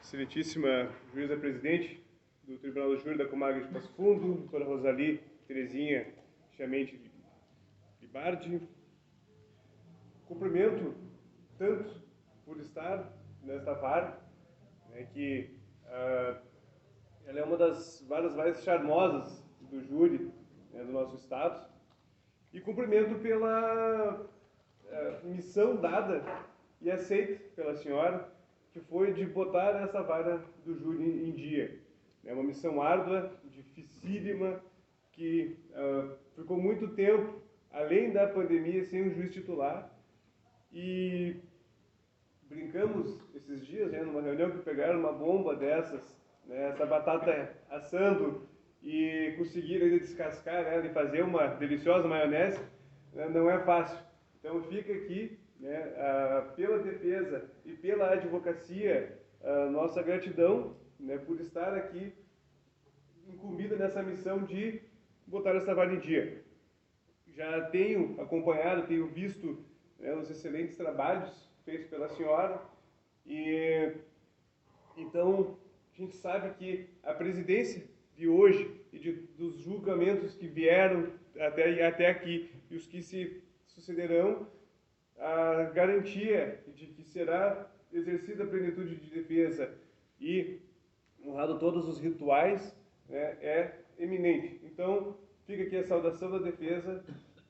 excelentíssima juíza-presidente do Tribunal do Júri da Comarca de Passo Fundo, doutora Rosali Terezinha Chiamente Libardi. Cumprimento tanto por estar nesta vara, que ela é uma das varas mais charmosas do júri do nosso estado, e cumprimento pela missão dada e aceita pela senhora, que foi de botar essa vara do júri em dia. É uma missão árdua, dificílima, que ficou muito tempo, além da pandemia, sem um juiz titular. E brincamos esses dias, numa reunião, que pegaram uma bomba dessas, essa batata assando, e conseguiram ainda descascar ela e fazer uma deliciosa maionese, não é fácil. Então fica aqui, pela defesa e pela advocacia, nossa gratidão, por estar aqui incumbida nessa missão de botar essa vara em dia. Já tenho acompanhado, tenho visto os excelentes trabalhos feitos pela senhora, e então a gente sabe que a presidência de hoje e dos julgamentos que vieram até aqui e os que se sucederão, a garantia de que será exercida a plenitude de defesa e honrado todos os rituais é eminente. Então, fica aqui a saudação da defesa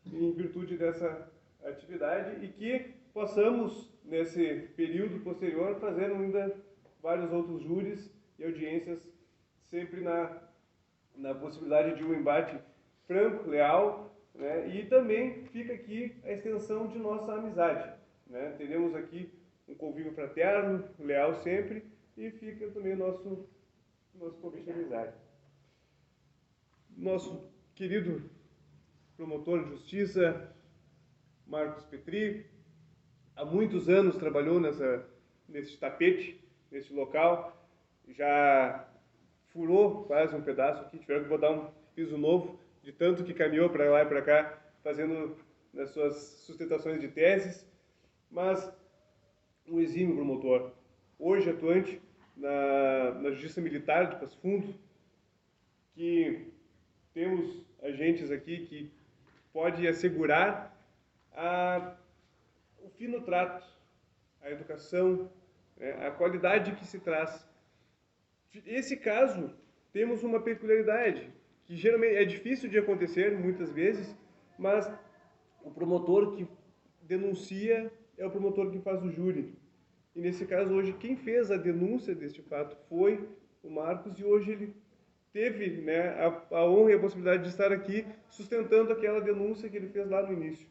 em virtude dessa atividade, e que possamos, nesse período posterior, fazer ainda vários outros júris e audiências, sempre na possibilidade de um embate franco, leal, e também fica aqui a extensão de nossa amizade. Teremos aqui um convívio fraterno, leal sempre, e fica também o nosso convite de amizade. Nosso querido promotor de justiça, Marcos Petri, há muitos anos trabalhou nesse tapete, nesse local, já furou quase um pedaço aqui, tiveram que botar um piso novo, de tanto que caminhou para lá e para cá, fazendo as suas sustentações de teses, mas um exímio promotor, hoje atuante na Justiça Militar de Passo Fundo, que temos agentes aqui que pode assegurar o fino trato, a educação, a qualidade que se traz. Esse caso, temos uma peculiaridade, que geralmente é difícil de acontecer, muitas vezes, mas o promotor que denuncia é o promotor que faz o júri. E nesse caso, hoje, quem fez a denúncia deste fato foi o Marcos, e hoje ele teve a honra e a possibilidade de estar aqui sustentando aquela denúncia que ele fez lá no início.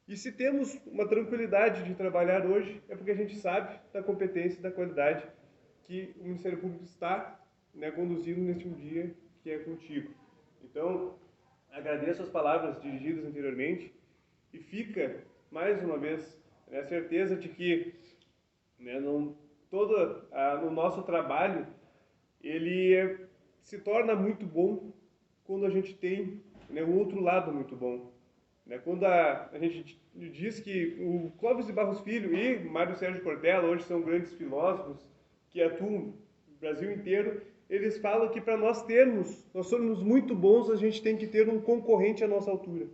E se temos uma tranquilidade de trabalhar hoje, é porque a gente sabe da competência e da qualidade que o Ministério Público está conduzindo neste dia que é contigo. Então, agradeço as palavras dirigidas anteriormente, e fica, mais uma vez, a certeza de que no nosso trabalho, ele se torna muito bom quando a gente tem o outro lado muito bom. Quando a gente diz que o Clóvis de Barros Filho e Mário Sérgio Cortella hoje são grandes filósofos que atuam no Brasil inteiro, eles falam que para nós somos muito bons, a gente tem que ter um concorrente à nossa altura.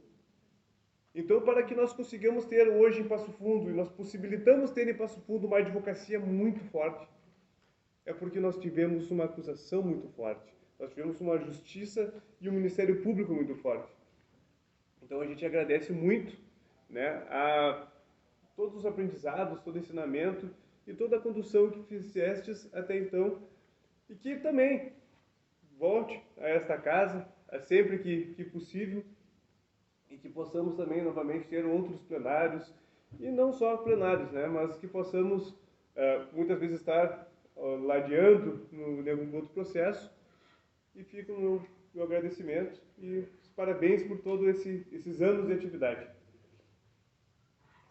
Então, para que nós consigamos ter hoje em Passo Fundo, e nós possibilitamos ter em Passo Fundo uma advocacia muito forte, é porque nós tivemos uma acusação muito forte, nós tivemos uma justiça e um Ministério Público muito forte. Então, a gente agradece muito a todos os aprendizados, todo o ensinamento e toda a condução que fizestes até então, e que também volte a esta casa sempre que possível, e que possamos também novamente ter outros plenários, e não só plenários, mas que possamos muitas vezes estar ladeando em algum outro processo. E fica o meu agradecimento e os parabéns por todos esses anos de atividade.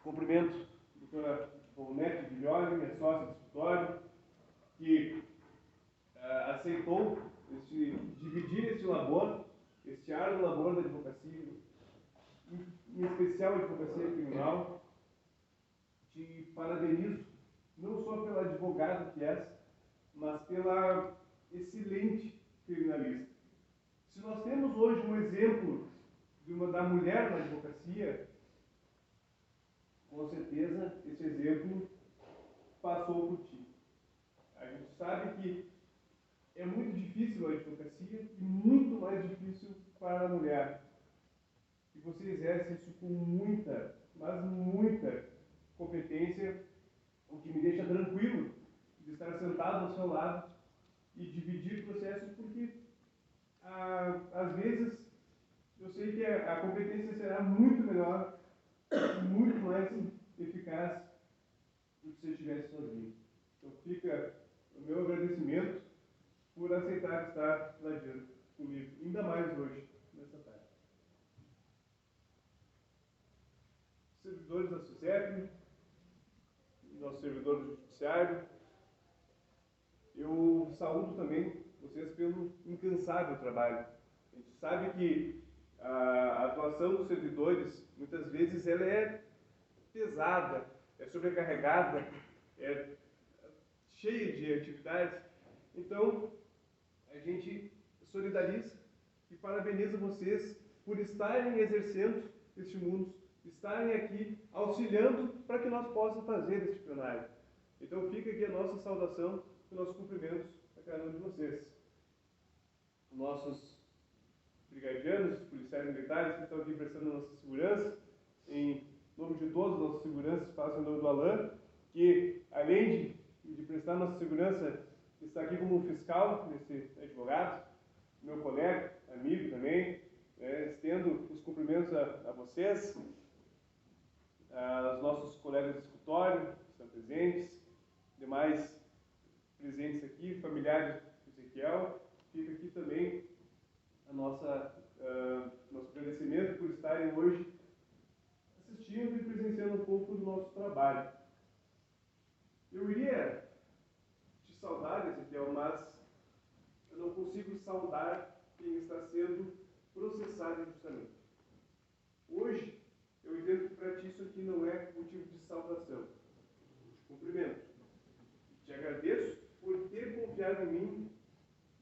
Cumprimento a doutora Paulette Viglioli, minha sócia do escritório, que aceitou dividir este labor, este árduo labor da advocacia, em especial a advocacia criminal. Te parabenizo, não só pela advogada que és, mas pela excelente criminalista. Se nós temos hoje um exemplo da mulher na advocacia, com certeza esse exemplo passou por ti. A gente sabe que é muito difícil a advocacia e muito mais difícil para a mulher. E você exerce isso com muita, mas muita competência, o que me deixa tranquilo de estar sentado ao seu lado e dividir o processo, porque às vezes eu sei que a competência será muito melhor, muito mais eficaz do que se eu estivesse sozinho. Então fica o meu agradecimento por aceitar estar lá adiante comigo, ainda mais hoje, nessa tarde. Servidores da SUSEP, nosso servidor do Judiciário, eu saúdo também vocês pelo incansável trabalho. A gente sabe que a atuação dos servidores, muitas vezes, ela é pesada, é sobrecarregada, é cheia de atividades. Então, a gente solidariza e parabeniza vocês por estarem exercendo testemunhos, estarem aqui auxiliando para que nós possamos fazer este plenário. Então, fica aqui a nossa saudação e nossos cumprimentos a cada um de vocês. Nossos brigadianos, policiais militares que estão aqui prestando a nossa segurança, em nome de todos os nossos seguranças, faço em nome do Alain, que além de prestar nossa segurança, está aqui como fiscal, esse advogado, meu colega, amigo também, estendo os cumprimentos a vocês, aos nossos colegas de escritório, que estão presentes, demais presentes aqui, familiares do Ezequiel. Fica aqui também a nosso agradecimento por estarem hoje assistindo e presenciando um pouco do nosso trabalho. Eu iria te saudar, Ezequiel, mas eu não consigo saudar quem está sendo processado injustamente. Hoje, eu entendo que para ti isso aqui não é motivo de saudação. Te cumprimento. Te agradeço por ter confiado em mim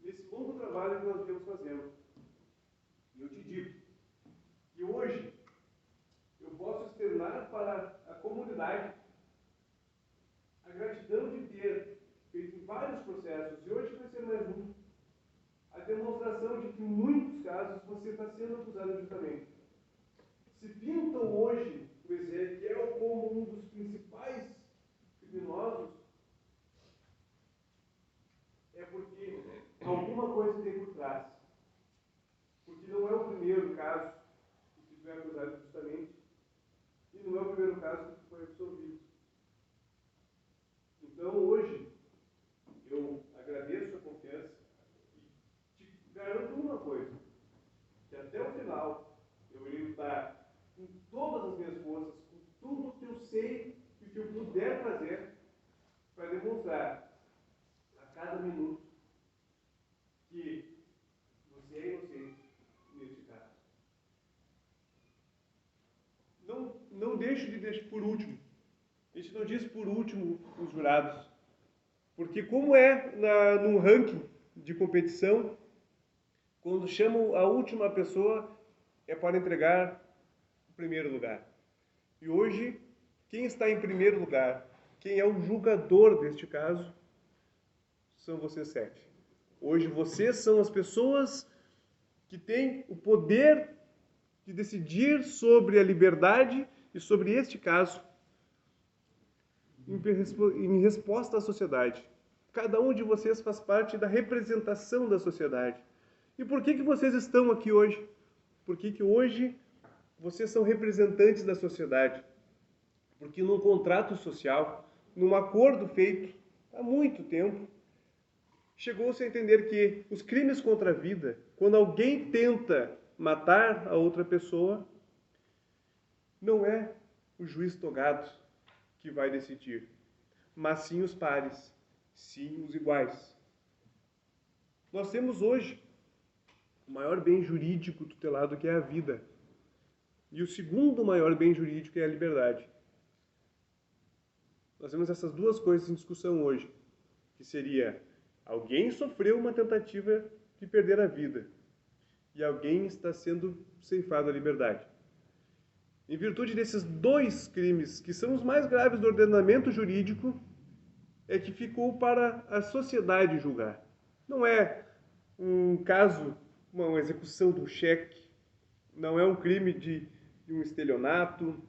nesse longo trabalho que nós viemos fazendo. E eu te digo que hoje eu posso externar para a comunidade a gratidão de ter feito vários processos, e hoje vai ser mais um, a demonstração de que em muitos casos você está sendo acusado injustamente. Se pintam hoje o Ezequiel como um dos principais criminosos, é porque alguma coisa tem por trás. Porque não é o primeiro caso que foi acusado injustamente, e não é o primeiro caso que foi absolvido. Então, hoje, eu agradeço a confiança e te garanto uma coisa, que até o final eu irei lutar com todas as minhas forças, com tudo o que eu sei e o que eu puder fazer para demonstrar a cada minuto que você é inocente neste caso. Não deixo de deixar por último. A gente não diz por último os jurados, porque como num ranking de competição, quando chamam a última pessoa é para entregar o primeiro lugar. E hoje, quem está em primeiro lugar, quem é o julgador deste caso, são vocês 7. Hoje vocês são as pessoas que têm o poder de decidir sobre a liberdade e sobre este caso em resposta à sociedade. Cada um de vocês faz parte da representação da sociedade. E por que vocês estão aqui hoje? Porque hoje vocês são representantes da sociedade. Porque num contrato social, num acordo feito há muito tempo, chegou-se a entender que os crimes contra a vida, quando alguém tenta matar a outra pessoa, não é o juiz togado que vai decidir, mas sim os pares, sim os iguais. Nós temos hoje o maior bem jurídico tutelado, que é a vida, e o segundo maior bem jurídico é a liberdade. Nós temos essas duas coisas em discussão hoje, que seria Alguém sofreu uma tentativa de perder a vida e alguém está sendo ceifado a liberdade. Em virtude desses dois crimes, que são os mais graves do ordenamento jurídico, é que ficou para a sociedade julgar. Não é um caso, uma execução do cheque, não é um crime de um estelionato,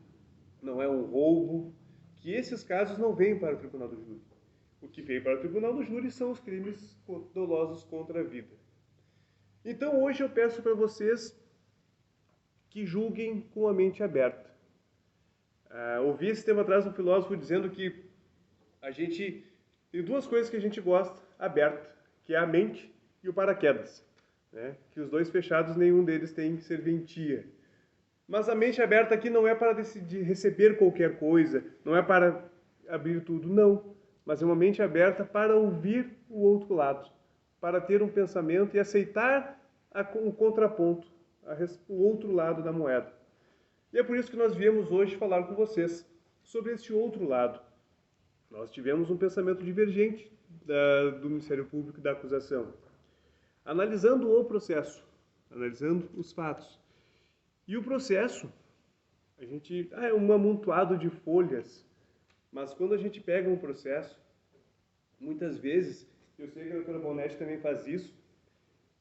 não é um roubo, que esses casos não vêm para o tribunal do júri. O que vem para o tribunal do júri são os crimes dolosos contra a vida. Então hoje eu peço para vocês que julguem com a mente aberta. Ouvi esse tempo atrás um filósofo dizendo que a gente tem duas coisas que a gente gosta aberta, que é a mente e o paraquedas. Né? Que os dois fechados, nenhum deles tem serventia. Mas a mente aberta aqui não é para decidir receber qualquer coisa, não é para abrir tudo, não. Mas é uma mente aberta para ouvir o outro lado, para ter um pensamento e aceitar o contraponto, o outro lado da moeda. E é por isso que nós viemos hoje falar com vocês sobre esse outro lado. Nós tivemos um pensamento divergente do Ministério Público e da acusação, analisando o processo, analisando os fatos. E o processo, é um amontoado de folhas, mas quando a gente pega um processo, muitas vezes, eu sei que a doutora Bonetti também faz isso,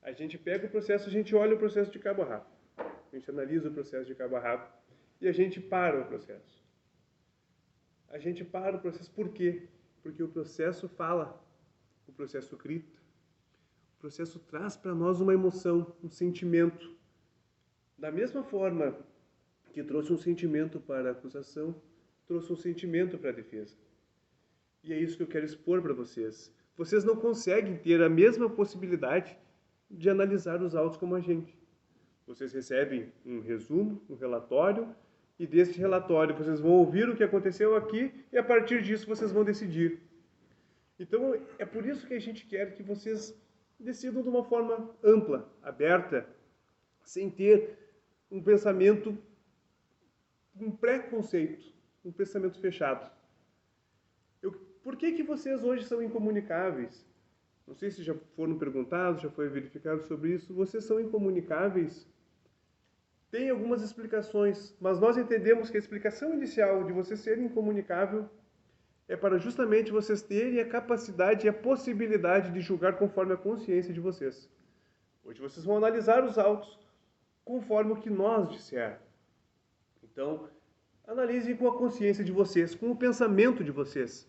a gente pega o processo, a gente olha o processo de cabo a rabo, a gente analisa o processo de cabo a rabo e a gente para o processo. A gente para o processo, por quê? Porque o processo fala, o processo grita, o processo traz para nós uma emoção, um sentimento. Da mesma forma que trouxe um sentimento para a acusação, trouxe um sentimento para a defesa. E é isso que eu quero expor para vocês. Vocês não conseguem ter a mesma possibilidade de analisar os autos como a gente. Vocês recebem um resumo, um relatório, e desse relatório vocês vão ouvir o que aconteceu aqui e a partir disso vocês vão decidir. Então é por isso que a gente quer que vocês decidam de uma forma ampla, aberta, sem ter um pensamento, um preconceito, um pensamento fechado. Por que vocês hoje são incomunicáveis? Não sei se já foram perguntados, já foi verificado sobre isso. Vocês são incomunicáveis? Tem algumas explicações, mas nós entendemos que a explicação inicial de você ser incomunicável é para justamente vocês terem a capacidade e a possibilidade de julgar conforme a consciência de vocês. Hoje vocês vão analisar os autos conforme o que nós disser. Então, analisem com a consciência de vocês, com o pensamento de vocês.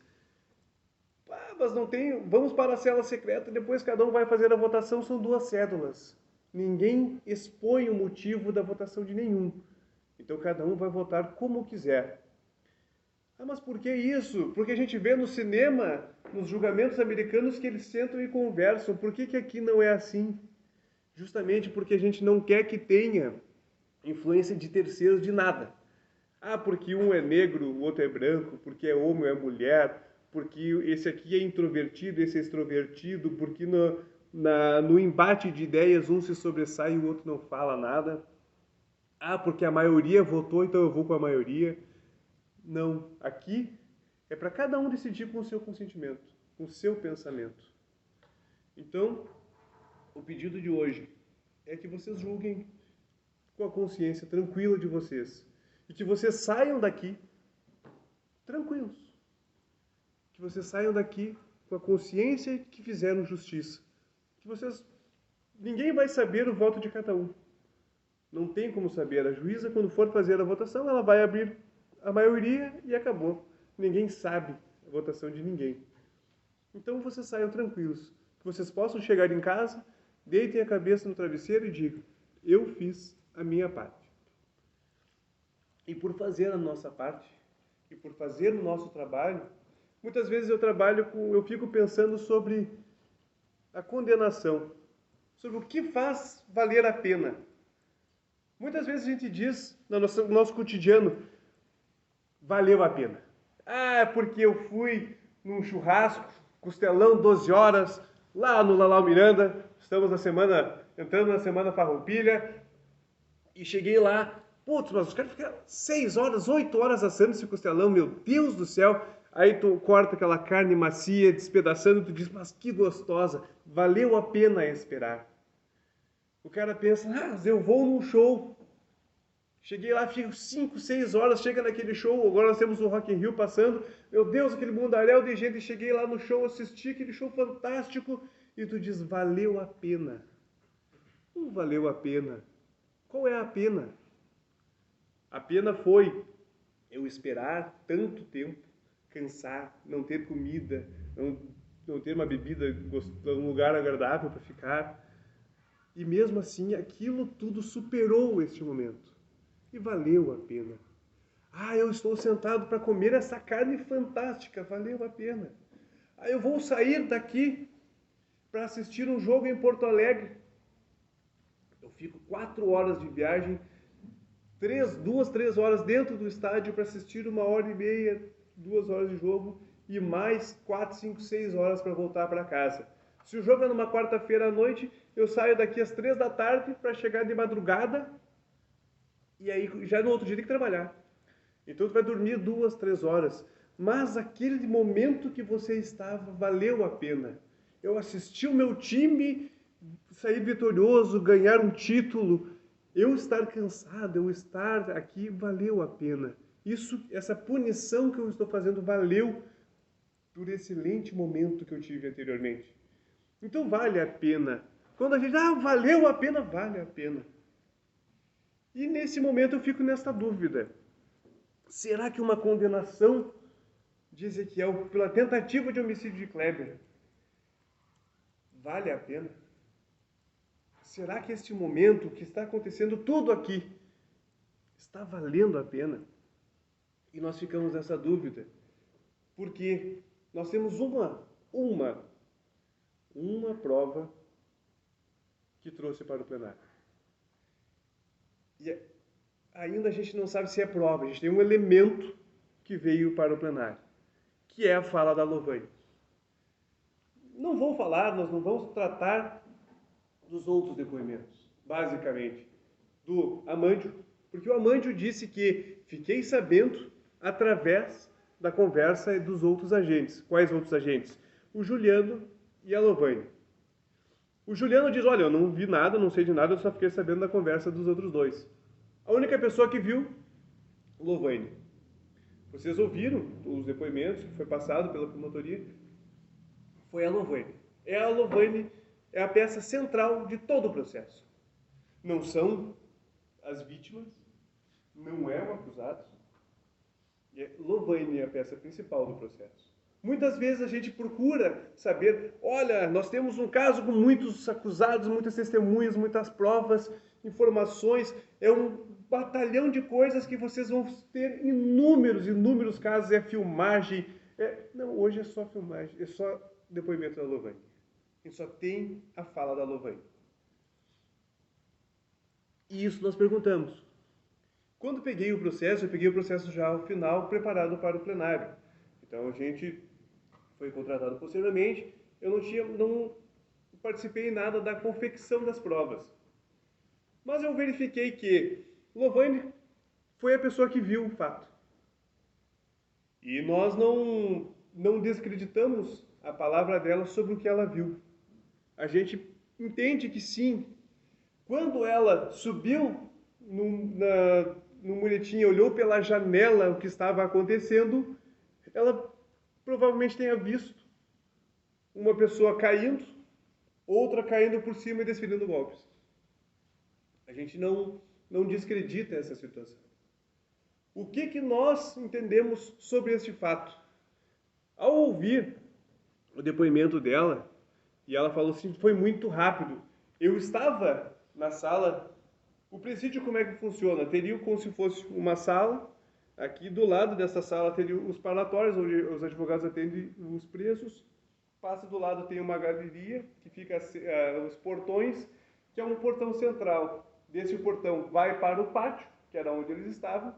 Mas não tem... Vamos para a cela secreta, depois cada um vai fazer a votação, são 2 cédulas. Ninguém expõe o motivo da votação de nenhum. Então cada um vai votar como quiser. Mas por que isso? Porque a gente vê no cinema, nos julgamentos americanos, que eles sentam e conversam. Por que aqui não é assim? Justamente porque a gente não quer que tenha influência de terceiros de nada. Porque um é negro, o outro é branco, porque é homem ou é mulher, porque esse aqui é introvertido, esse é extrovertido, porque no embate de ideias um se sobressai e o outro não fala nada. Porque a maioria votou, então eu vou com a maioria. Não, aqui é para cada um decidir com o seu consentimento, com o seu pensamento. Então, o pedido de hoje é que vocês julguem com a consciência tranquila de vocês e que vocês saiam daqui tranquilos. Que vocês saiam daqui com a consciência que fizeram justiça. Ninguém vai saber o voto de cada um. Não tem como saber. A juíza, quando for fazer a votação, ela vai abrir a maioria e acabou. Ninguém sabe a votação de ninguém. Então vocês saiam tranquilos. Que vocês possam chegar em casa, deitem a cabeça no travesseiro e digam: eu fiz a minha parte. E por fazer a nossa parte, e por fazer o nosso trabalho, muitas vezes eu fico pensando sobre a condenação, sobre o que faz valer a pena. Muitas vezes a gente diz no nosso cotidiano: valeu a pena. Porque eu fui num churrasco, costelão, 12 horas, lá no Lalau Miranda, estamos entrando na semana farroupilha, e cheguei lá, mas os caras ficaram 6 horas, 8 horas assando esse costelão, meu Deus do céu. Aí tu corta aquela carne macia, despedaçando, tu diz, mas que gostosa, valeu a pena esperar. O cara pensa, mas eu vou num show. Cheguei lá, fico 5, 6 horas, chega naquele show, agora nós temos o Rock in Rio passando, meu Deus, aquele mundaréu de gente, cheguei lá no show, assisti aquele show fantástico, e tu diz, valeu a pena. Não valeu a pena. Qual é a pena? A pena foi eu esperar tanto tempo, cansar, não ter comida, não ter uma bebida, um lugar agradável para ficar. E mesmo assim, aquilo tudo superou este momento. E valeu a pena. Ah, eu estou sentado para comer essa carne fantástica, valeu a pena. Ah, eu vou sair daqui para assistir um jogo em Porto Alegre. Eu fico 4 horas de viagem, 2, 3 horas dentro do estádio para assistir 1h30, 2 horas de jogo e mais 4, 5, 6 horas para voltar para casa. Se o jogo é numa quarta-feira à noite, eu saio daqui às 3 da tarde para chegar de madrugada e aí já no outro dia tem que trabalhar. Então tu vai dormir 2, 3 horas. Mas aquele momento que você estava valeu a pena. Eu assisti o meu time sair vitorioso, ganhar um título. Eu estar cansado, eu estar aqui, valeu a pena. Essa punição que eu estou fazendo valeu por esse excelente momento que eu tive anteriormente. Então vale a pena. Quando a gente, valeu a pena, vale a pena. E nesse momento eu fico nessa dúvida. Será que uma condenação de Ezequiel pela tentativa de homicídio de Kleber vale a pena? Será que este momento que está acontecendo tudo aqui está valendo a pena? E nós ficamos nessa dúvida, porque nós temos uma prova que trouxe para o plenário. E ainda a gente não sabe se é prova, a gente tem um elemento que veio para o plenário, que é a fala da Lohane. Não vou falar, nós não vamos tratar dos outros depoimentos, basicamente, do Amândio, porque o Amândio disse que fiquei sabendo através da conversa dos outros agentes. Quais outros agentes? O Juliano e a Lohane. O Juliano diz, olha, eu não vi nada, não sei de nada, eu só fiquei sabendo da conversa dos outros dois. A única pessoa que viu, Lohane. Vocês ouviram os depoimentos que foi passado pela promotoria? Foi a Lohane. A Lohane é a peça central de todo o processo. Não são as vítimas, não é o acusado. Lohane é a peça principal do processo. Muitas vezes a gente procura saber, olha, nós temos um caso com muitos acusados, muitas testemunhas, muitas provas, informações, é um batalhão de coisas que vocês vão ter inúmeros casos, é filmagem. Não, hoje é só filmagem, é só depoimento da Lohane. A gente só tem a fala da Lohane. E isso nós perguntamos. Quando eu peguei o processo já ao final, preparado para o plenário. Então a gente foi contratado posteriormente, eu não participei em nada da confecção das provas. Mas eu verifiquei que Lohane foi a pessoa que viu o fato. E nós não descreditamos a palavra dela sobre o que ela viu. A gente entende que sim, quando ela subiu no muretinho e olhou pela janela o que estava acontecendo, ela provavelmente tenha visto uma pessoa caindo, outra caindo por cima e desferindo golpes. A gente não descredita essa situação. O que nós entendemos sobre este fato? Ao ouvir o depoimento dela, e ela falou assim, foi muito rápido. Eu estava na sala, o presídio como é que funciona? Teria como se fosse uma sala, aqui do lado dessa sala teria os parlatórios, onde os advogados atendem os presos. Passa do lado tem uma galeria, que fica os portões, que é um portão central. Desse portão vai para o pátio, que era onde eles estavam,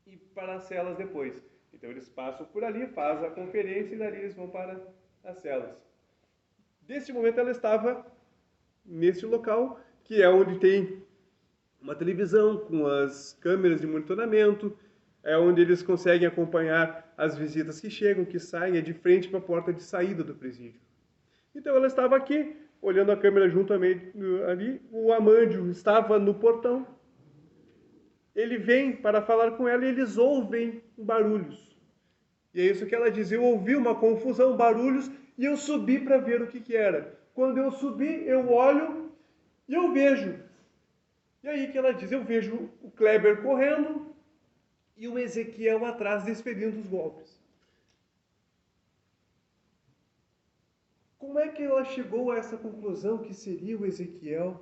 e para as celas depois. Então eles passam por ali, fazem a conferência e dali eles vão para as celas. Neste momento ela estava neste local, que é onde tem uma televisão com as câmeras de monitoramento. é onde eles conseguem acompanhar as visitas que chegam, que saem, é de frente para a porta de saída do presídio. Então ela estava aqui, olhando a câmera juntamente ali, o Amândio estava no portão. Ele vem para falar com ela e eles ouvem barulhos. E é isso que ela diz, eu ouvi uma confusão, barulhos, e eu subi para ver o que era. Quando eu subi, eu olho e eu vejo. E aí que ela diz, eu vejo o Kleber correndo e o Ezequiel atrás desferindo os golpes. Como é que ela chegou a essa conclusão que seria o Ezequiel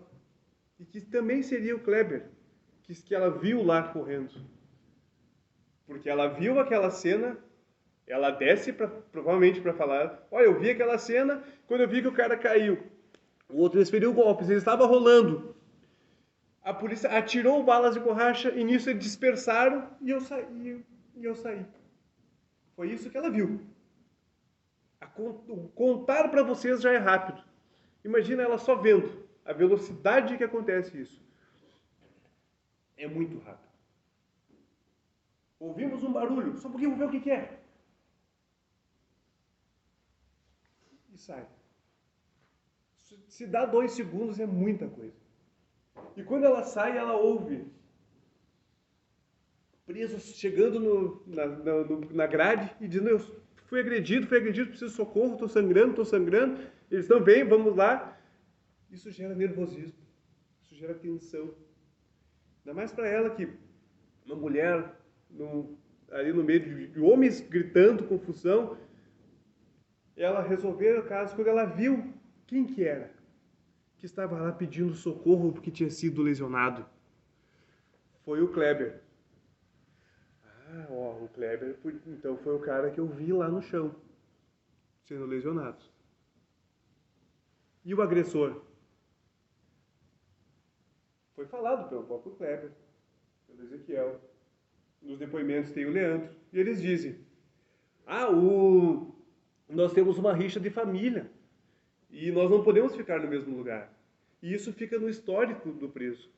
e que também seria o Kleber, que ela viu lá correndo? Porque ela viu aquela cena, ela desce provavelmente para falar, olha, eu vi aquela cena, quando eu vi que o cara caiu, o outro desferiu golpes, ele estava rolando. A polícia atirou balas de borracha e nisso eles dispersaram e eu saí. Foi isso que ela viu. Contar para vocês já é rápido. Imagina ela só vendo a velocidade que acontece isso. É muito rápido. Ouvimos um barulho, só um pouquinho, vamos ver o que é. E sai. Se dá 2 segundos é muita coisa. E quando ela sai, ela ouve presos chegando na grade e dizendo, eu fui agredido, preciso de socorro, estou sangrando. Eles estão bem, vamos lá. Isso gera nervosismo, isso gera tensão. Ainda mais para ela que uma mulher ali no meio de homens gritando, confusão, ela resolveu o caso quando ela viu quem que era, que estava lá pedindo socorro porque tinha sido lesionado. Foi o Kleber. O Kleber, então foi o cara que eu vi lá no chão, sendo lesionado. E o agressor? Foi falado pelo próprio Kleber, pelo Ezequiel. Nos depoimentos tem o Leandro. E eles dizem, nós temos uma rixa de família e nós não podemos ficar no mesmo lugar. E isso fica no histórico do preso.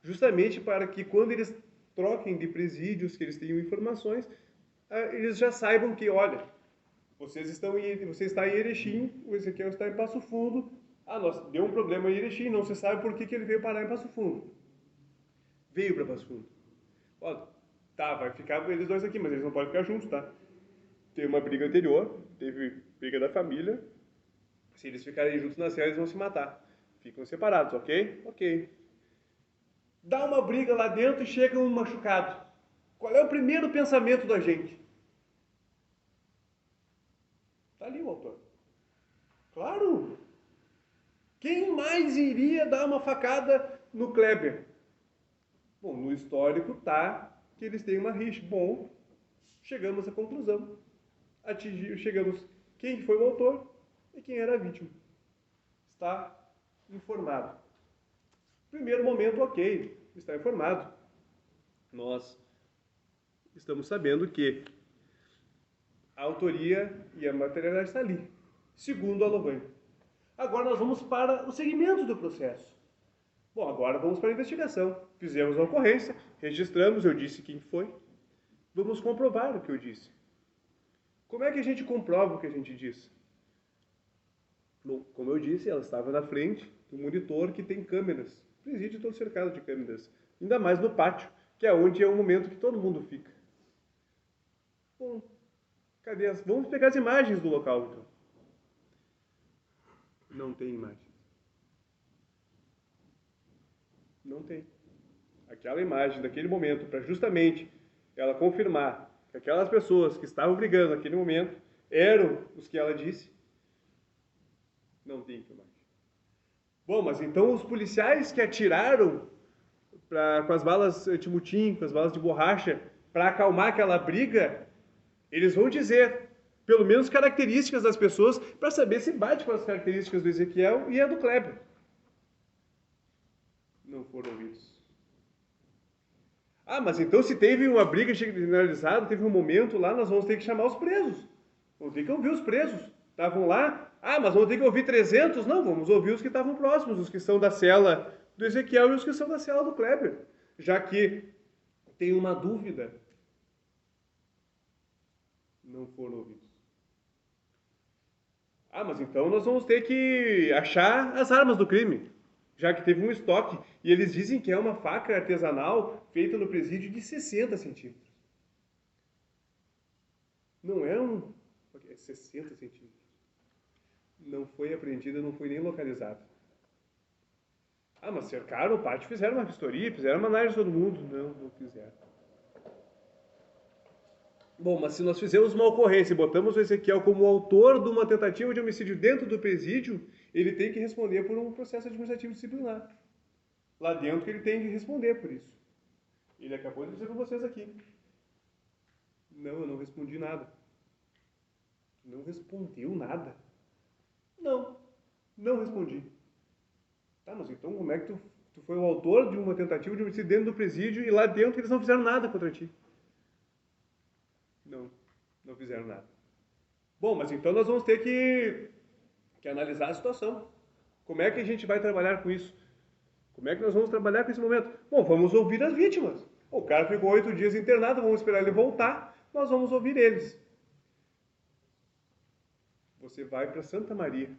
Justamente para que quando eles troquem de presídios, que eles tenham informações, eles já saibam que, olha, você está em Erechim, o Ezequiel está em Passo Fundo, deu um problema em Erechim, não se sabe por que ele veio parar em Passo Fundo. Veio para Passo Fundo. Vai ficar eles dois aqui, mas eles não podem ficar juntos, tá? Teve uma briga anterior, teve briga da família, se eles ficarem juntos na cela, eles vão se matar. Ficam separados, ok? Ok. Dá uma briga lá dentro e chega um machucado. Qual é o primeiro pensamento da gente? Tá ali o autor. Claro! Quem mais iria dar uma facada no Kleber? Bom, no histórico tá que eles têm uma rixa. Bom, chegamos à conclusão. Chegamos quem foi o autor e quem era a vítima. Está informado. Primeiro momento, ok, está informado. Nós estamos sabendo que a autoria e a materialidade está ali, segundo a Louvain. Agora nós vamos para o segmento do processo. Bom, agora vamos para a investigação. Fizemos a ocorrência, registramos, eu disse quem foi. Vamos comprovar o que eu disse. Como é que a gente comprova o que a gente disse? Bom, como eu disse, ela estava na frente do monitor que tem câmeras. O presídio todo cercado de câmeras. Ainda mais no pátio, que é onde é o momento que todo mundo fica. Bom, cadê vamos pegar as imagens do local, então. Não tem imagem. Não tem. Aquela imagem daquele momento, para justamente ela confirmar que aquelas pessoas que estavam brigando naquele momento eram os que ela disse, não tem imagem. Bom, mas então os policiais que atiraram com as balas antimutim, com as balas de borracha, para acalmar aquela briga, eles vão dizer, pelo menos, características das pessoas, para saber se bate com as características do Ezequiel e a do Kleber. Não foram ouvidos. Mas então se teve uma briga generalizada, teve um momento lá, nós vamos ter que chamar os presos. Vamos ter que ouvir os presos. Estavam lá, mas vamos ter que ouvir 300? Não, vamos ouvir os que estavam próximos, os que são da cela do Ezequiel e os que são da cela do Kleber. Já que tem uma dúvida não foram ouvidos. Ah, mas então nós vamos ter que achar as armas do crime, já que teve um estoque. E eles dizem que é uma faca artesanal feita no presídio de 60 centímetros. Não é um... É 60 centímetros. Não foi apreendida, não foi nem localizada. Ah, mas cercaram o pátio, fizeram uma vistoria, fizeram uma análise de todo mundo. Não fizeram. Bom, mas se nós fizermos uma ocorrência e botamos o Ezequiel como autor de uma tentativa de homicídio dentro do presídio, ele tem que responder por um processo administrativo disciplinar. Lá dentro ele tem que responder por isso. Ele acabou de dizer para vocês aqui. Não, eu não respondi nada. Não respondeu nada? Não respondi. Tá, mas então como é que tu foi o autor de uma tentativa de homicídio dentro do presídio e lá dentro eles não fizeram nada contra ti? Não fizeram nada. Bom, mas então nós vamos ter que analisar a situação. Como é que a gente vai trabalhar com isso? Como é que nós vamos trabalhar com esse momento? Bom, vamos ouvir as vítimas. O cara ficou 8 dias internado, vamos esperar ele voltar, nós vamos ouvir eles. Você vai para Santa Maria.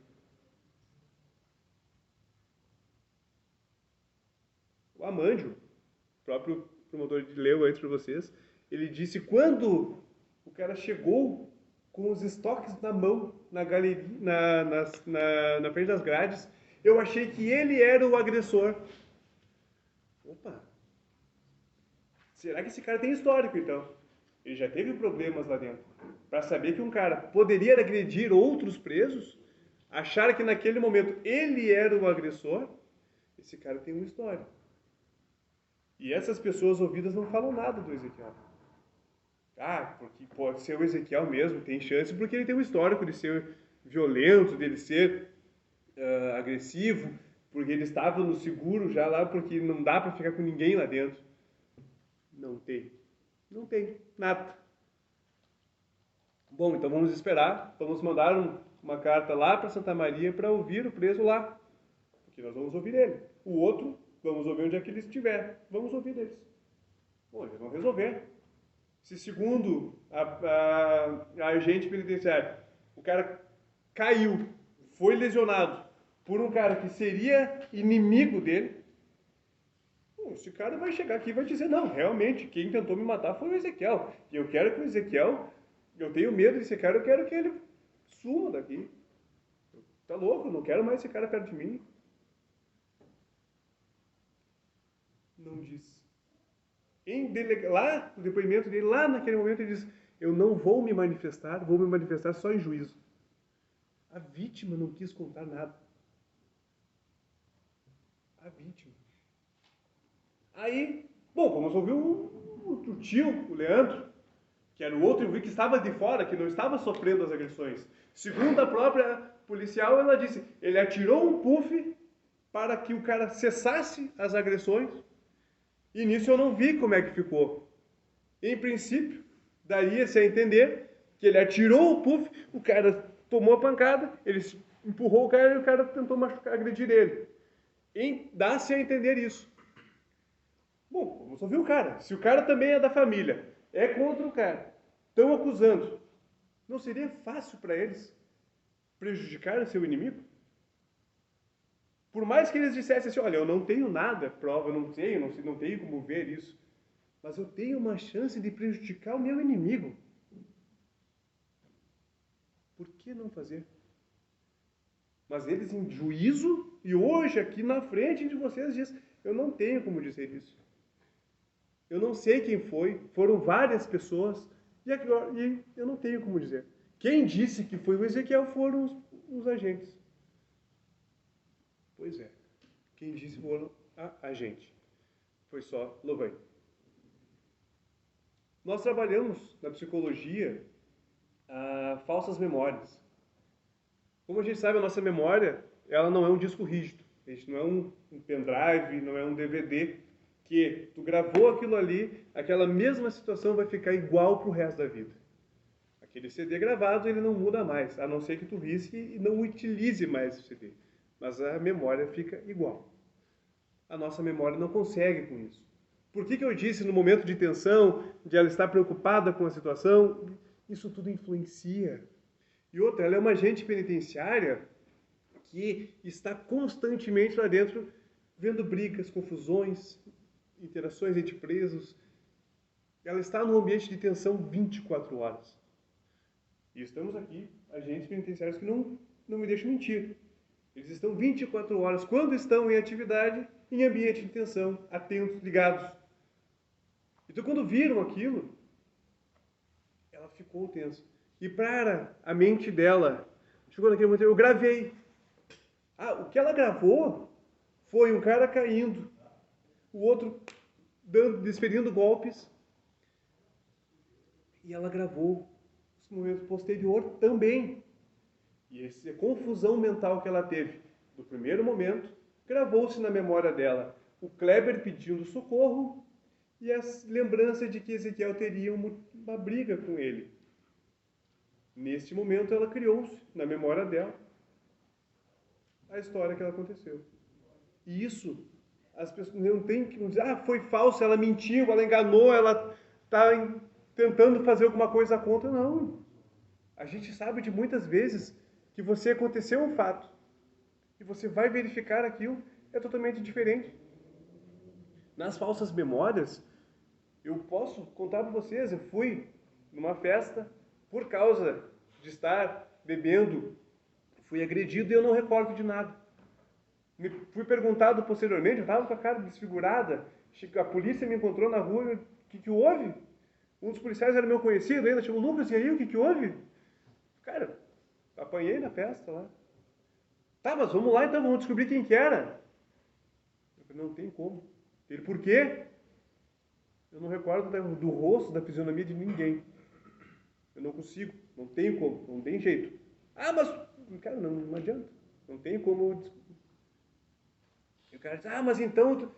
O Amândio, o próprio promotor de leu antes para vocês, ele disse quando o cara chegou com os estoques na mão, na galeria, na frente das grades, eu achei que ele era o agressor. Opa! Será que esse cara tem histórico, então? Ele já teve problemas lá dentro. Para saber que um cara poderia agredir outros presos, achar que naquele momento ele era o agressor, esse cara tem uma história. E essas pessoas ouvidas não falam nada do Ezequiel. Ah, porque pode ser o Ezequiel mesmo, tem chance, porque ele tem um histórico de ser violento, dele ser agressivo, porque ele estava no seguro já lá, porque não dá para ficar com ninguém lá dentro. Não tem nada. Bom, então vamos esperar, vamos mandar uma carta lá para Santa Maria para ouvir o preso lá, porque nós vamos ouvir ele. O outro, vamos ouvir onde é que ele estiver, vamos ouvir eles. Bom, eles vão resolver. Se segundo a agente penitenciário, o cara caiu, foi lesionado por um cara que seria inimigo dele, esse cara vai chegar aqui e vai dizer, não, realmente, quem tentou me matar foi o Ezequiel. E eu quero que o Ezequiel, eu tenho medo desse cara, eu quero que ele suma daqui. Tá louco, eu não quero mais esse cara perto de mim. Não diz. Lá, no depoimento dele, lá naquele momento, ele diz, eu não vou me manifestar só em juízo. A vítima não quis contar nada. A vítima. Aí, bom, vamos ouvir o tio, o Leandro, que era o outro que estava de fora, que não estava sofrendo as agressões. Segundo a própria policial, ela disse, ele atirou um puff para que o cara cessasse as agressões, e nisso eu não vi como é que ficou. Em princípio, daria-se a entender que ele atirou o puff, o cara tomou a pancada, ele empurrou o cara e o cara tentou agredir ele. Dá-se a entender isso. Bom, vamos ouvir o cara. Se o cara também é da família, é contra o cara, estão acusando, não seria fácil para eles prejudicar o seu inimigo? Por mais que eles dissessem assim, olha, eu não tenho nada, prova, não tenho como ver isso, mas eu tenho uma chance de prejudicar o meu inimigo. Por que não fazer? Mas eles em juízo, e hoje aqui na frente de vocês dizem, eu não tenho como dizer isso. Eu não sei quem foi, foram várias pessoas, e eu não tenho como dizer. Quem disse que foi o Ezequiel foram os agentes. Pois é, quem disse foram a agente. Foi só Louvain. Nós trabalhamos na psicologia falsas memórias. Como a gente sabe, a nossa memória, ela não é um disco rígido. A gente não é um pendrive, não é um DVD, que tu gravou aquilo ali, aquela mesma situação vai ficar igual para o resto da vida. Aquele CD gravado, ele não muda mais, a não ser que tu risque e não utilize mais o CD. Mas a memória fica igual. A nossa memória não consegue com isso. Por que eu disse no momento de tensão, de ela estar preocupada com a situação, Isso tudo influencia. E outra, ela é uma agente penitenciária que está constantemente lá dentro vendo brigas, confusões, interações entre presos. Ela está num ambiente de tensão 24 horas. E estamos aqui, agentes penitenciários que não me deixam mentir. Eles estão 24 horas, quando estão em atividade, em ambiente de tensão, atentos, ligados. Então, quando viram aquilo, ela ficou tensa. E para a mente dela, chegou naquele momento, eu gravei. O que ela gravou foi um cara caindo, o outro desferindo golpes. E ela gravou esse momento posterior também. E essa confusão mental que ela teve no primeiro momento, gravou-se na memória dela. O Kleber pedindo socorro e a lembrança de que Ezequiel teria uma briga com ele. Neste momento ela criou-se, na memória dela, a história que ela aconteceu. E isso, as pessoas não têm que dizer, foi falso, ela mentiu, ela enganou, ela está tentando fazer alguma coisa contra. Não. A gente sabe de muitas vezes que você aconteceu um fato e você vai verificar aquilo, é totalmente diferente. Nas falsas memórias, eu posso contar para vocês, eu fui numa festa, por causa de estar bebendo, fui agredido e eu não recordo de nada. Fui perguntado posteriormente, eu estava com a cara desfigurada, a polícia me encontrou na rua, o que houve? Um dos policiais era meu conhecido ainda, chamou Lucas, e aí, o que houve? Cara, apanhei na festa lá. Tá, mas vamos lá então, vamos descobrir quem que era. Eu falei, não tem como. Ele, por quê? Eu não recordo do rosto, da fisionomia de ninguém. Eu não consigo, não tenho como, não tem jeito. Mas, cara, não adianta. Não tem como. E o cara diz, mas então...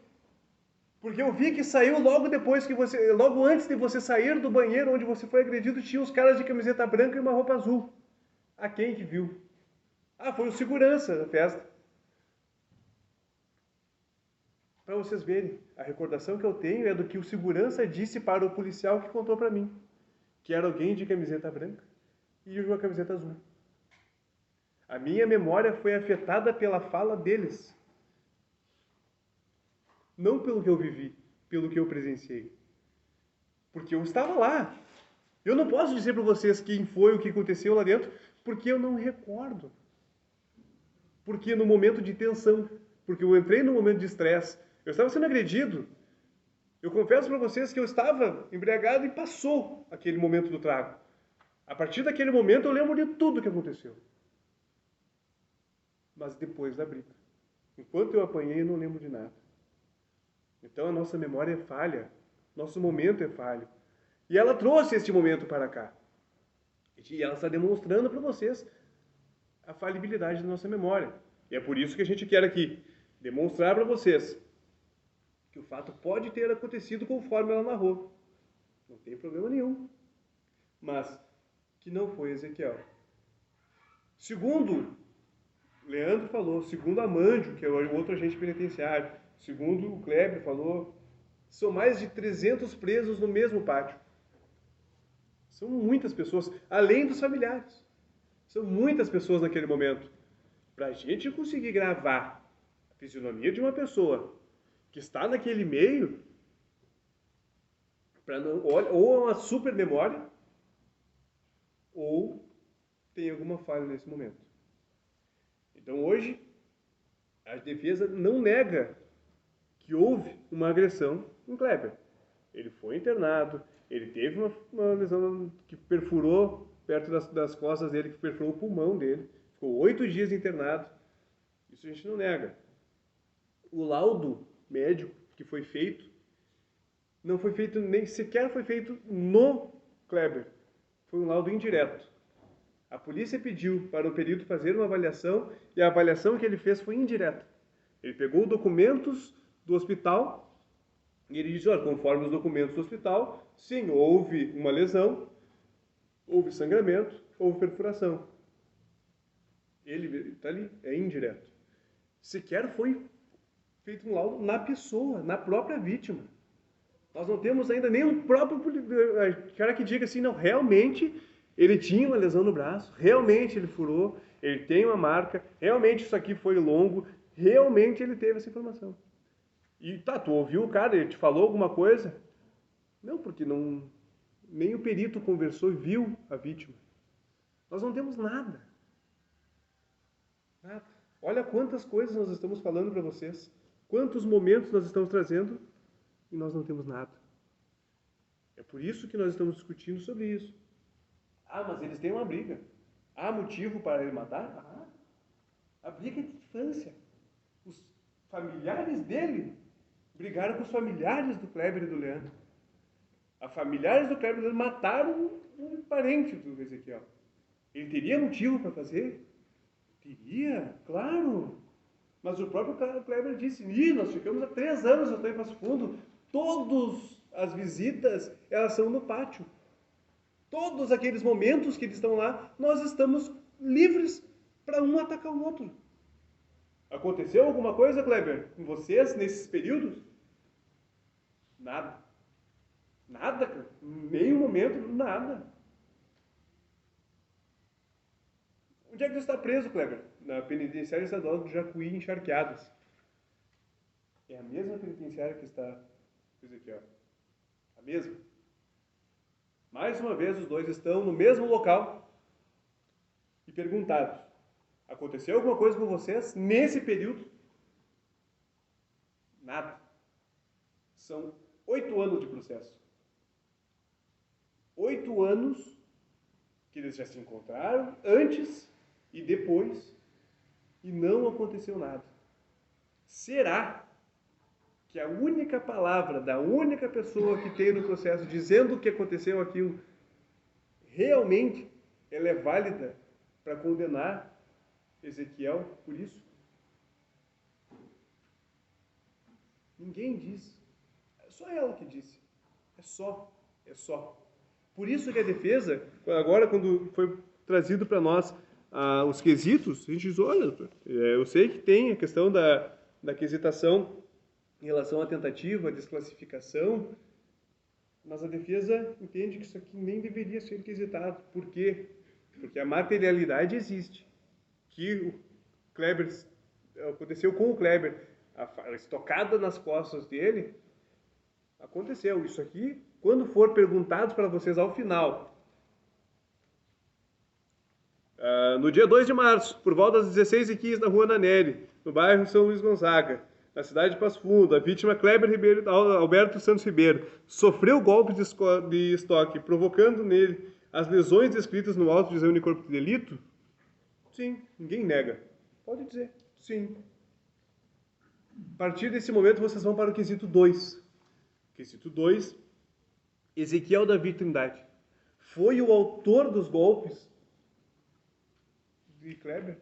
Porque eu vi que saiu logo depois que você... Logo antes de você sair do banheiro onde você foi agredido, tinha os caras de camiseta branca e uma roupa azul. Quem que viu? Foi o segurança da festa. Para vocês verem, a recordação que eu tenho é do que o segurança disse para o policial que contou para mim. Que era alguém de camiseta branca e uma camiseta azul. A minha memória foi afetada pela fala deles. Não pelo que eu vivi, pelo que eu presenciei. Porque eu estava lá. Eu não posso dizer para vocês quem foi, o que aconteceu lá dentro, porque eu não recordo. Porque no momento de tensão, porque eu entrei no momento de estresse, eu estava sendo agredido. Eu confesso para vocês que eu estava embriagado e passou aquele momento do trago. A partir daquele momento eu lembro de tudo que aconteceu. Mas depois da briga. Enquanto eu apanhei, eu não lembro de nada. Então a nossa memória é falha. Nosso momento é falho. E ela trouxe este momento para cá. E ela está demonstrando para vocês a falibilidade da nossa memória. E é por isso que a gente quer aqui demonstrar para vocês que o fato pode ter acontecido conforme ela narrou. Não tem problema nenhum. Mas que não foi Ezequiel. Segundo Leandro falou, segundo Amândio, que é o outro agente penitenciário, segundo o Kleber falou, são mais de 300 presos no mesmo pátio. São muitas pessoas, além dos familiares. São muitas pessoas naquele momento. Para a gente conseguir gravar a fisionomia de uma pessoa que está naquele meio, ou é uma super memória, ou tem alguma falha nesse momento. Então hoje, a defesa não nega que houve uma agressão em Kleber. Ele foi internado, ele teve uma lesão que perfurou perto das costas dele, que perfurou o pulmão dele, ficou 8 dias internado. Isso a gente não nega. O laudo médico que foi feito, não foi feito, nem sequer foi feito no Kleber. Foi um laudo indireto. A polícia pediu para o perito fazer uma avaliação e a avaliação que ele fez foi indireta. Ele pegou documentos do hospital e ele disse, conforme os documentos do hospital, sim, houve uma lesão, houve sangramento, houve perfuração. Ele está ali, é indireto. Sequer foi feito um laudo na pessoa, na própria vítima. Nós não temos ainda nem um próprio cara que diga assim, não, realmente Ele tinha uma lesão no braço, realmente ele furou, ele tem uma marca, realmente isso aqui foi longo, realmente ele teve essa informação. E tá, tu ouviu o cara, ele te falou alguma coisa? Não, porque não, nem o perito conversou e viu a vítima. Nós não temos nada. Nada. Olha quantas coisas nós estamos falando para vocês, quantos momentos nós estamos trazendo e nós não temos nada. É por isso que nós estamos discutindo sobre isso. Ah, mas eles têm uma briga. Há motivo para ele matar? A briga é de infância. Os familiares dele brigaram com os familiares do Kleber e do Leandro. Os familiares do Kleber e do Leandro mataram um parente do Ezequiel. Ele teria motivo para fazer? Teria, claro. Mas o próprio Kleber disse, nós ficamos há 3 anos, eu estou em Passo Fundo, todas as visitas, elas são no pátio. Todos aqueles momentos que eles estão lá, nós estamos livres para um atacar o outro. Aconteceu alguma coisa, Kleber, com vocês nesses períodos? Nada. Nada, cara. Nenhum momento, nada. Onde é que você está preso, Kleber? Na penitenciária estadual do Jacuí, em Charqueadas. É a mesma penitenciária que está Ezequiel. A mesma. Mais uma vez, os dois estão no mesmo local e perguntados: aconteceu alguma coisa com vocês nesse período? Nada. São 8 anos de processo. 8 anos que eles já se encontraram antes e depois e não aconteceu nada. Será que a única palavra da única pessoa que tem no processo dizendo que aconteceu aquilo realmente ela é válida para condenar Ezequiel por isso? Ninguém diz. É só ela que disse. É só. Por isso que a defesa, agora quando foi trazido para nós os quesitos, a gente diz, olha, eu sei que tem a questão da quesitação em relação à tentativa, à desclassificação, mas a defesa entende que isso aqui nem deveria ser quesitado. Por quê? Porque a materialidade existe. Que o Kleber, aconteceu com o Kleber, a estocada nas costas dele, aconteceu. Isso aqui, quando for perguntado para vocês ao final, no dia 2 de março, por volta das 16h15, na Rua Nanelli, no bairro São Luís Gonzaga, na cidade de Passo Fundo, a vítima Kleber Alberto Santos Ribeiro sofreu golpe de estoque, provocando nele as lesões descritas no auto de exame de corpo de delito? Sim, ninguém nega. Pode dizer, sim. A partir desse momento, vocês vão para o quesito 2. Quesito 2, Ezequiel Davi Trindade foi o autor dos golpes de Kleber?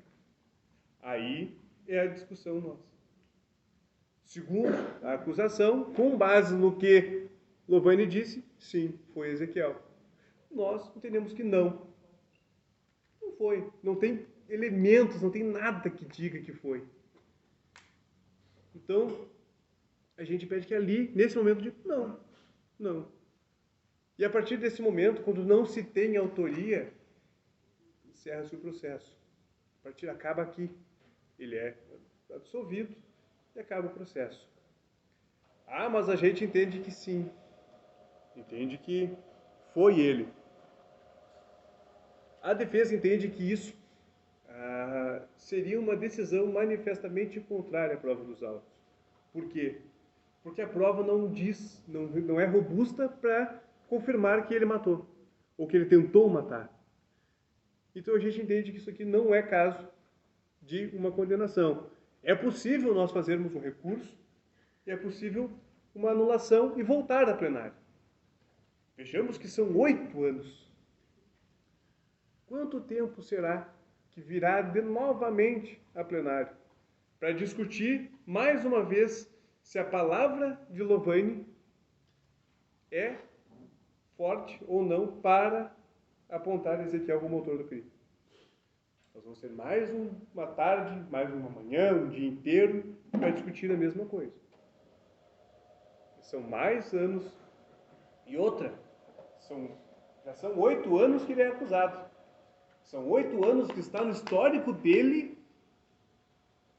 Aí é a discussão nossa. Segundo a acusação, com base no que Lovani disse, sim, foi Ezequiel. Nós entendemos que não. Não foi. Não tem elementos, não tem nada que diga que foi. Então, a gente pede que ali, nesse momento, diga não. E a partir desse momento, quando não se tem autoria, encerra-se o processo. A partir acaba aqui. Ele é absolvido e acaba o processo. Ah, mas a gente entende que sim. Entende que foi ele. A defesa entende que isso seria uma decisão manifestamente contrária à prova dos autos. Por quê? Porque a prova não é robusta para confirmar que ele matou, ou que ele tentou matar. Então a gente entende que isso aqui não é caso de uma condenação. É possível nós fazermos um recurso, e é possível uma anulação e voltar a plenário. Vejamos que são 8 anos. Quanto tempo será que virá novamente a plenário para discutir mais uma vez se a palavra de Lovani é forte ou não para apontar Ezequiel como autor do crime? Nós vamos ter mais uma tarde, mais uma manhã, um dia inteiro para discutir a mesma coisa. São mais anos. E outra, são Já são 8 anos que ele é acusado. São 8 anos que está no histórico dele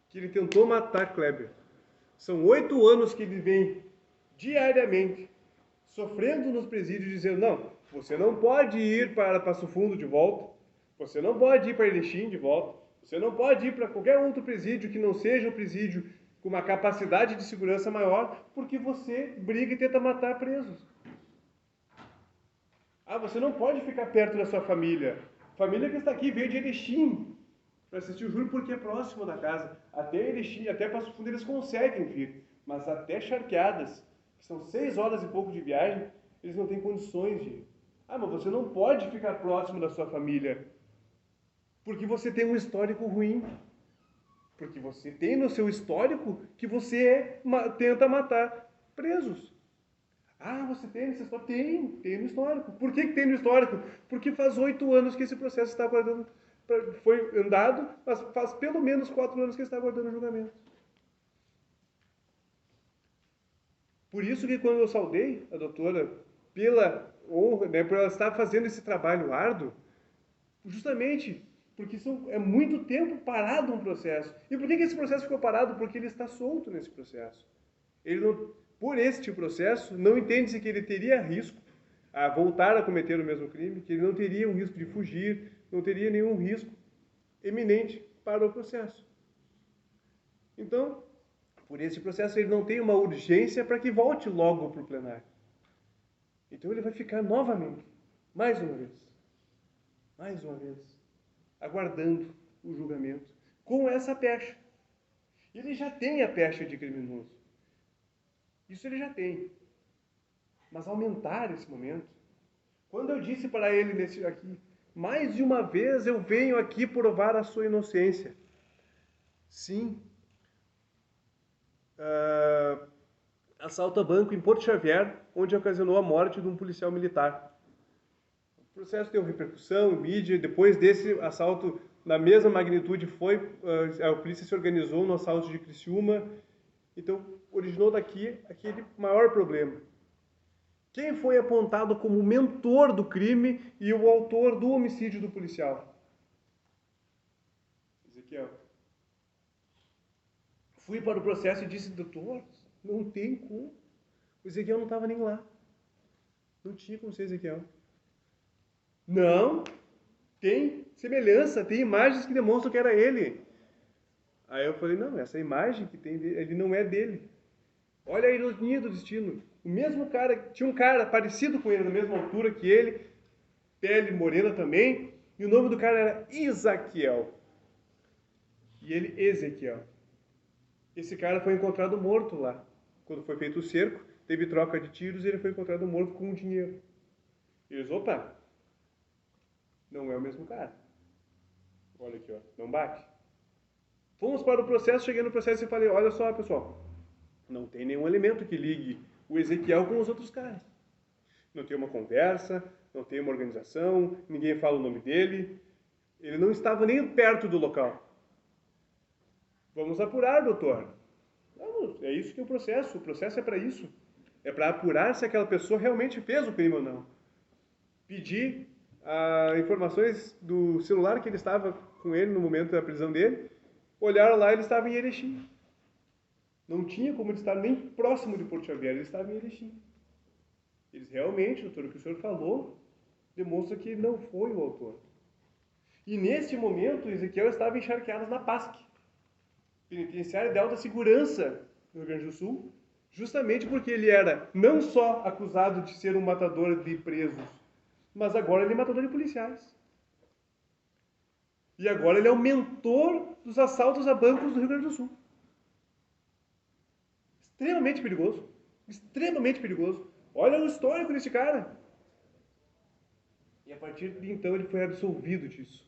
que ele tentou matar Kleber. São 8 anos que ele vem diariamente sofrendo nos presídios, dizendo: não, você não pode ir para Passo Fundo de volta, você não pode ir para Erechim de volta, você não pode ir para qualquer outro presídio que não seja um presídio com uma capacidade de segurança maior, porque você briga e tenta matar presos. Ah, você não pode ficar perto da sua família. Família que está aqui, veio de Erechim para assistir o júri porque é próximo da casa. Até Erechim, até Passo Fundo eles conseguem vir, mas até Charqueadas, que são 6 horas e pouco de viagem, eles não têm condições de ir. Ah, mas você não pode ficar próximo da sua família porque você tem um histórico ruim. Porque você tem no seu histórico que você tenta matar presos. Ah, você tem nesse histórico? Tem no histórico. Por que tem no histórico? Porque faz 8 anos que esse processo está aguardando, foi andado, mas faz pelo menos 4 anos que ele está aguardando o julgamento. Por isso que quando eu saudei a doutora pela honra, né, por ela estar fazendo esse trabalho árduo, justamente porque é muito tempo parado um processo. E por que esse processo ficou parado? Porque ele está solto nesse processo. Ele não, por este processo, não entende-se que ele teria risco a voltar a cometer o mesmo crime, que ele não teria um risco de fugir, não teria nenhum risco eminente para o processo. Então, por esse processo, ele não tem uma urgência para que volte logo para o plenário. Então ele vai ficar novamente, mais uma vez, aguardando o julgamento, com essa pecha. Ele já tem a pecha de criminoso. Isso ele já tem. Mas aumentar esse momento, quando eu disse para ele nesse aqui, mais de uma vez eu venho aqui provar a sua inocência. Sim. Assalto a banco em Porto Xavier, onde ocasionou a morte de um policial militar. O processo deu repercussão em mídia. Depois desse assalto, na mesma magnitude, a polícia se organizou no assalto de Criciúma. Então, originou daqui aquele maior problema. Quem foi apontado como mentor do crime e o autor do homicídio do policial? Ezequiel. Fui para o processo e disse: doutor, não tem como. O Ezequiel não estava nem lá. Não tinha como ser Ezequiel. Não, tem semelhança, tem imagens que demonstram que era ele. Aí eu falei: não, essa imagem que tem ele não é dele. Olha a ironia do destino. O mesmo cara, tinha um cara parecido com ele, na mesma altura que ele, pele morena também, e o nome do cara era Isaquiel. E ele, Ezequiel. Esse cara foi encontrado morto lá. Quando foi feito o cerco, teve troca de tiros e ele foi encontrado morto com dinheiro. E eles, opa, não é o mesmo cara. Olha aqui, ó, não bate. Fomos para o processo, cheguei no processo e falei: olha só, pessoal, não tem nenhum elemento que ligue o Ezequiel com os outros caras. Não tem uma conversa, não tem uma organização, ninguém fala o nome dele. Ele não estava nem perto do local. Vamos apurar, doutor. Vamos, é isso que é o processo é para isso. É para apurar se aquela pessoa realmente fez o crime ou não. Pedir informações do celular que ele estava com ele no momento da prisão dele. Olharam lá, ele estava em Erechim. Não tinha como ele estar nem próximo de Porto Xavier, ele estava em Erechim. Eles realmente, doutor, o que o senhor falou, demonstra que não foi o autor. E nesse momento, Ezequiel estava encharqueado na PASC, Penitenciária de Alta Segurança do Rio Grande do Sul, justamente porque ele era não só acusado de ser um matador de presos, mas agora ele é matador de policiais. E agora ele é o mentor dos assaltos a bancos do Rio Grande do Sul. Extremamente perigoso. Extremamente perigoso. Olha o histórico desse cara. E a partir de então ele foi absolvido disso.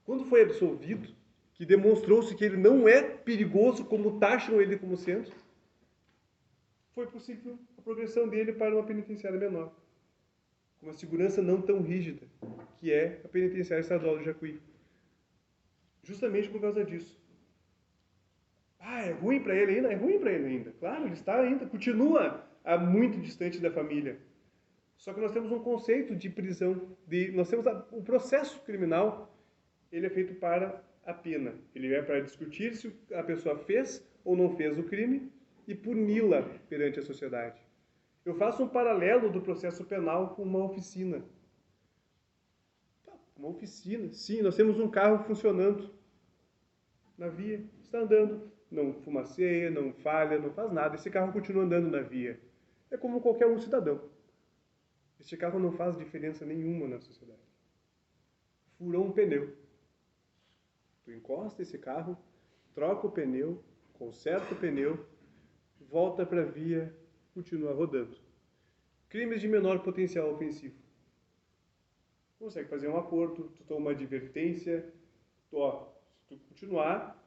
Quando foi absolvido, que demonstrou-se que ele não é perigoso como taxam ele como sendo, foi possível a progressão dele para uma penitenciária menor, com uma segurança não tão rígida, que é a penitenciária estadual de Jacuí. Justamente por causa disso. É ruim para ele ainda? É ruim para ele ainda. Claro, ele está ainda, continua muito distante da família. Só que nós temos um conceito de prisão, nós temos o processo criminal, ele é feito para a pena. Ele é para discutir se a pessoa fez ou não fez o crime e puni-la perante a sociedade. Eu faço um paralelo do processo penal com uma oficina. Uma oficina, sim, nós temos um carro funcionando na via, está andando, não fumaceia, não falha, não faz nada, esse carro continua andando na via. É como qualquer um cidadão. Este carro não faz diferença nenhuma na sociedade. Furou um pneu. Tu encosta esse carro, troca o pneu, conserta o pneu, volta para a via, continua rodando. Crimes de menor potencial ofensivo. Consegue fazer um acordo, tu toma uma advertência, se tu continuar,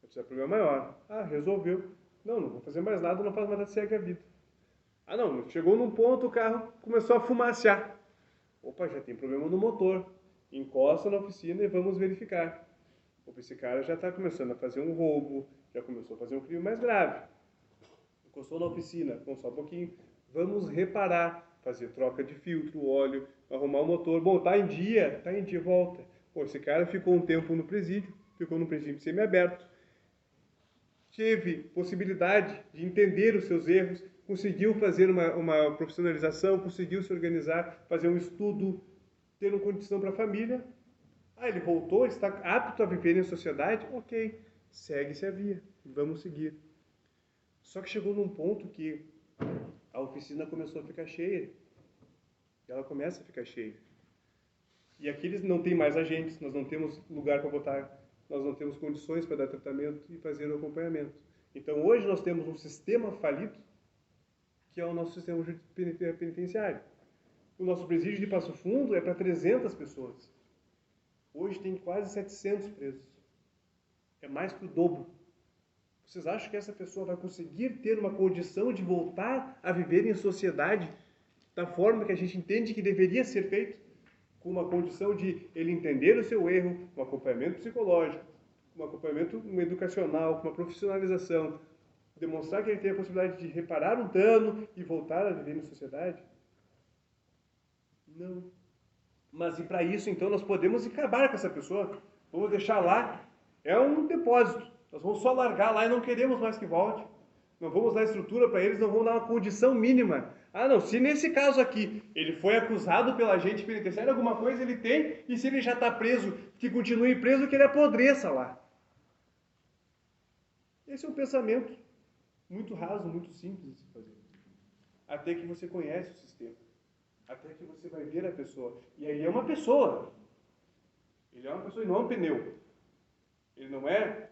vai ser problema maior. Resolveu. Não vou fazer mais nada, não faz mais nada, segue a vida. Não, chegou num ponto, o carro começou a fumacear. Opa, já tem problema no motor. Encosta na oficina e vamos verificar. Opa, esse cara já está começando a fazer um roubo, já começou a fazer um crime mais grave. Encostou na oficina, só um pouquinho, vamos reparar, fazer troca de filtro, óleo, arrumar o motor. Bom, tá em dia, volta. Pô, esse cara ficou um tempo no presídio, ficou no presídio semiaberto, teve possibilidade de entender os seus erros, conseguiu fazer uma profissionalização, conseguiu se organizar, fazer um estudo, ter uma condição para a família. Ele voltou, está apto a viver em sociedade? Ok, segue-se a via, vamos seguir. Só que chegou num ponto que a oficina começou a ficar cheia. Ela começa a ficar cheia. E aqui eles não têm mais agentes, nós não temos lugar para botar, nós não temos condições para dar tratamento e fazer o acompanhamento. Então hoje nós temos um sistema falido, que é o nosso sistema penitenciário. O nosso presídio de Passo Fundo é para 300 pessoas. Hoje tem quase 700 presos. É mais que o dobro. Vocês acham que essa pessoa vai conseguir ter uma condição de voltar a viver em sociedade da forma que a gente entende que deveria ser feito? Com uma condição de ele entender o seu erro, um acompanhamento psicológico, um acompanhamento educacional, com uma profissionalização, demonstrar que ele tem a possibilidade de reparar o dano e voltar a viver em sociedade? Não. Mas e para isso, então, nós podemos acabar com essa pessoa? Vamos deixar lá, é um depósito. Nós vamos só largar lá e não queremos mais que volte. Não vamos dar estrutura para eles, não vamos dar uma condição mínima. Não, se nesse caso aqui ele foi acusado pela agente penitenciária, alguma coisa ele tem, e se ele já está preso, que continue preso, que ele apodreça lá. Esse é um pensamento muito raso, muito simples de se fazer. Até que você conhece o sistema. Até que você vai ver a pessoa. E aí é uma pessoa. Ele é uma pessoa e não é um pneu. Ele não é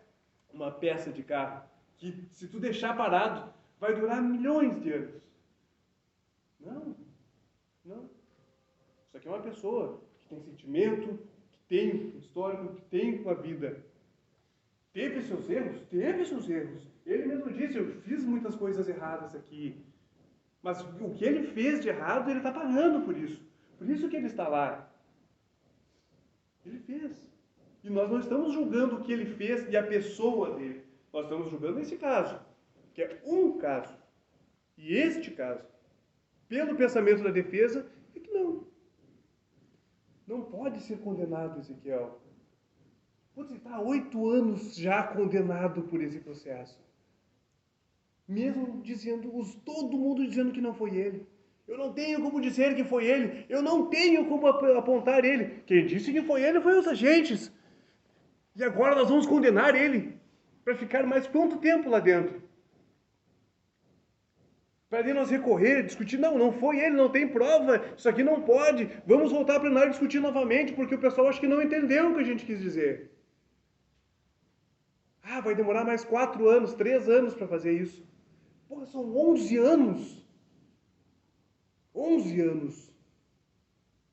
uma peça de carro que, se tu deixar parado, vai durar milhões de anos. Não. Isso aqui é uma pessoa que tem sentimento, que tem um histórico, que tem uma vida. Teve seus erros? Teve seus erros. Ele mesmo disse, eu fiz muitas coisas erradas aqui. Mas o que ele fez de errado, ele está pagando por isso. Por isso que ele está lá. Ele fez. E nós não estamos julgando o que ele fez e a pessoa dele. Nós estamos julgando esse caso, que é um caso. E este caso, pelo pensamento da defesa, é que não pode ser condenado Ezequiel. Putz, ele está há 8 anos já condenado por esse processo. Mesmo dizendo, todo mundo dizendo que não foi ele. Eu não tenho como dizer que foi ele. Eu não tenho como apontar ele. Quem disse que foi ele foi os agentes. E agora nós vamos condenar ele para ficar mais quanto tempo lá dentro? Para nós recorrer, discutir, não foi ele, não tem prova, isso aqui não pode. Vamos voltar para o plenário e discutir novamente, porque o pessoal acho que não entendeu o que a gente quis dizer. Vai demorar mais 4 anos, 3 anos para fazer isso. Porra, são 11 anos. 11 anos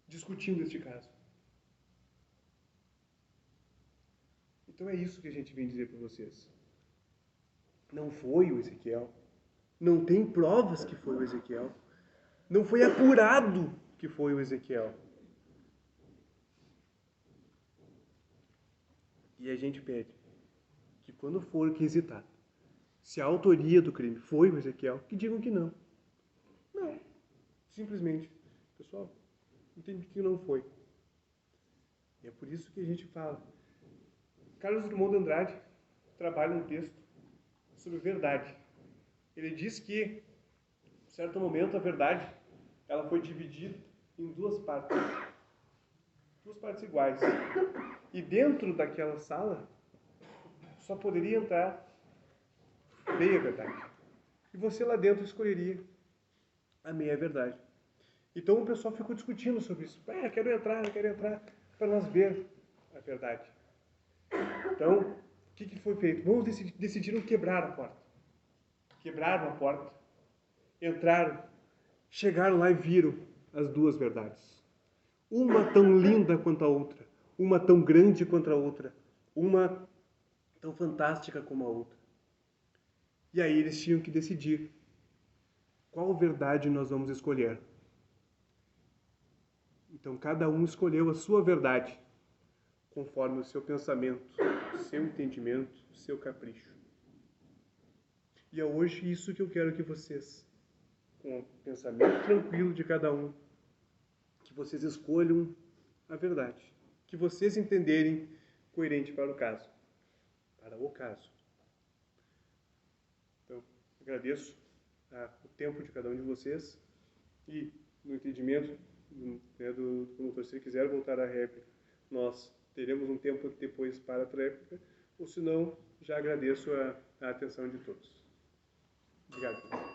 discutindo este caso. Então é isso que a gente vem dizer para vocês. Não foi o Ezequiel. Não tem provas que foi o Ezequiel. Não foi apurado que foi o Ezequiel. E a gente pede que quando for requisitado, se a autoria do crime foi o Ezequiel, que digam que não. Não. Simplesmente. pessoal, entendi que não foi. E é por isso que a gente fala. Carlos Drummond de Andrade trabalha um texto sobre verdade. Ele diz que, em certo momento, a verdade ela foi dividida em duas partes iguais. E dentro daquela sala só poderia entrar meia verdade. E você lá dentro escolheria a meia verdade. Então o pessoal ficou discutindo sobre isso. Eu quero entrar para nós ver a verdade. Então, o que foi feito? Vamos decidiram quebrar a porta. Quebraram a porta, entraram, chegaram lá e viram as duas verdades. Uma tão linda quanto a outra, uma tão grande quanto a outra, uma tão fantástica como a outra. E aí eles tinham que decidir qual verdade nós vamos escolher. Então cada um escolheu a sua verdade, conforme o seu pensamento, o seu entendimento, o seu capricho. E é hoje isso que eu quero que vocês, com o pensamento tranquilo de cada um, que vocês escolham a verdade, que vocês entenderem coerente para o caso. Então, agradeço o tempo de cada um de vocês e, no entendimento do promotor, se ele quiser voltar à réplica, nós teremos um tempo depois para a réplica, ou se não, já agradeço a atenção de todos. Obrigado.